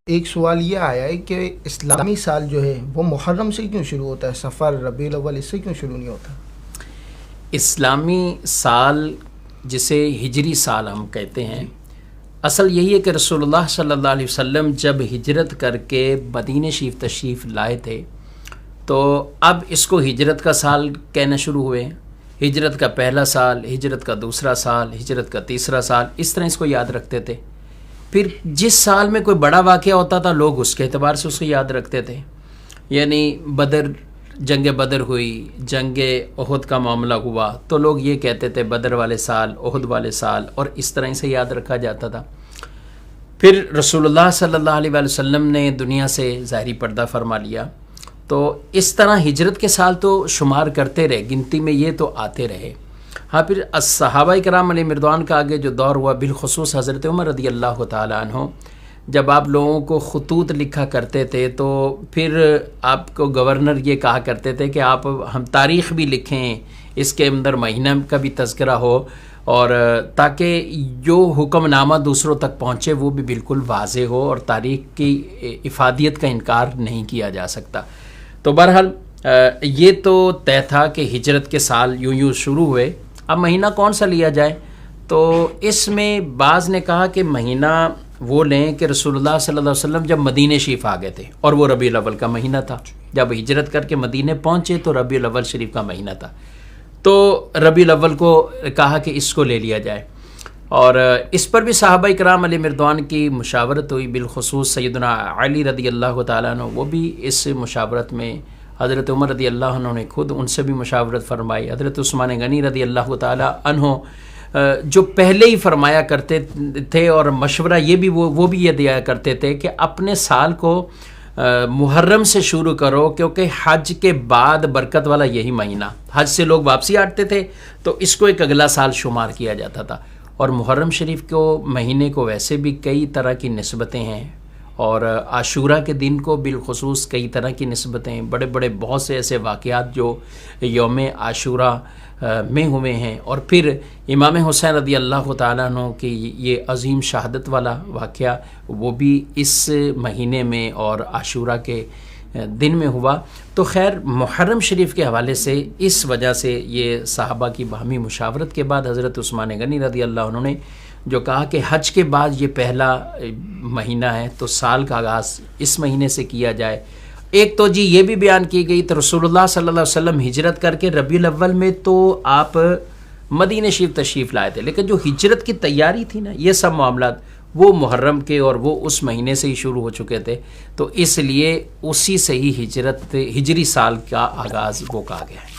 ایک سوال یہ آیا ہے کہ اسلامی سال جو ہے وہ محرم سے کیوں شروع ہوتا ہے، سفر ربیع الاول اس سے کیوں شروع نہیں ہوتا؟ اسلامی سال جسے ہجری سال ہم کہتے ہیں، اصل یہی ہے کہ رسول اللہ صلی اللہ علیہ وسلم جب ہجرت کر کے مدینہ شریف تشریف لائے تھے تو اب اس کو ہجرت کا سال کہنا شروع ہوئے. ہجرت کا پہلا سال، ہجرت کا دوسرا سال، ہجرت کا تیسرا سال، اس طرح اس کو یاد رکھتے تھے. پھر جس سال میں کوئی بڑا واقعہ ہوتا تھا لوگ اس کے اعتبار سے اس کو یاد رکھتے تھے. یعنی جنگ بدر ہوئی، جنگ احد کا معاملہ ہوا تو لوگ یہ کہتے تھے بدر والے سال، احد والے سال، اور اس طرح سے یاد رکھا جاتا تھا. پھر رسول اللہ صلی اللہ علیہ وسلم نے دنیا سے ظاہری پردہ فرما لیا تو اس طرح ہجرت کے سال تو شمار کرتے رہے، گنتی میں یہ تو آتے رہے. ہاں، پھر صحابہ کرام علیہ مردوان کا آگے جو دور ہوا، بالخصوص حضرت عمر رضی اللہ تعالیٰ عنہ، جب آپ لوگوں کو خطوط لکھا کرتے تھے تو پھر آپ کو گورنر یہ کہا کرتے تھے کہ آپ ہم تاریخ بھی لکھیں، اس کے اندر مہینہ کا بھی تذکرہ ہو، اور تاکہ جو حکم نامہ دوسروں تک پہنچے وہ بھی بالکل واضح ہو اور تاریخ کی افادیت کا انکار نہیں کیا جا سکتا. تو بہرحال یہ تو طے تھا کہ ہجرت کے سال یوں شروع ہوئے. اب مہینہ کون سا لیا جائے تو اس میں بعض نے کہا کہ مہینہ وہ لیں کہ رسول اللہ صلی اللہ علیہ وسلم جب مدینہ شریف آ گئے تھے اور وہ ربیع الاول کا مہینہ تھا. جب ہجرت کر کے مدینہ پہنچے تو ربیع الاول شریف کا مہینہ تھا، تو ربیع الاول کو کہا کہ اس کو لے لیا جائے. اور اس پر بھی صحابہ کرام علیہ مردوان کی مشاورت ہوئی، بالخصوص سیدنا علی رضی اللہ تعالیٰ عنہ، وہ بھی اس مشاورت میں، حضرت عمر رضی اللہ عنہ نے خود ان سے بھی مشاورت فرمائی، حضرت عثمان غنی رضی اللہ تعالیٰ عنہ جو پہلے ہی فرمایا کرتے تھے، اور مشورہ یہ بھی وہ بھی یہ دیا کرتے تھے کہ اپنے سال کو محرم سے شروع کرو، کیونکہ حج کے بعد برکت والا یہی مہینہ، حج سے لوگ واپسی آتے تھے تو اس کو ایک اگلا سال شمار کیا جاتا تھا. اور محرم شریف کو مہینے کو ویسے بھی کئی طرح کی نسبتیں ہیں، اور عاشورہ کے دن کو بالخصوص کئی طرح کی نسبتیں ہیں. بڑے بڑے بہت سے ایسے واقعات جو یوم عاشورہ میں ہوئے ہیں. اور پھر امام حسین رضی اللہ تعالیٰ عنہ کی یہ عظیم شہادت والا واقعہ وہ بھی اس مہینے میں اور عاشورہ کے دن میں ہوا. تو خیر، محرم شریف کے حوالے سے اس وجہ سے یہ صحابہ کی باہمی مشاورت کے بعد حضرت عثمان غنی رضی اللہ عنہ نے جو کہا کہ حج کے بعد یہ پہلا مہینہ ہے تو سال کا آغاز اس مہینے سے کیا جائے. ایک تو یہ بھی بیان کی گئی تو رسول اللہ صلی اللہ علیہ وسلم ہجرت کر کے ربیع الاول میں تو آپ مدینہ شریف تشریف لائے تھے، لیکن جو ہجرت کی تیاری تھی نا، یہ سب معاملات وہ محرم کے اور وہ اس مہینے سے ہی شروع ہو چکے تھے، تو اس لیے اسی سے ہی ہجری سال کا آغاز وہ کہا گیا ہے.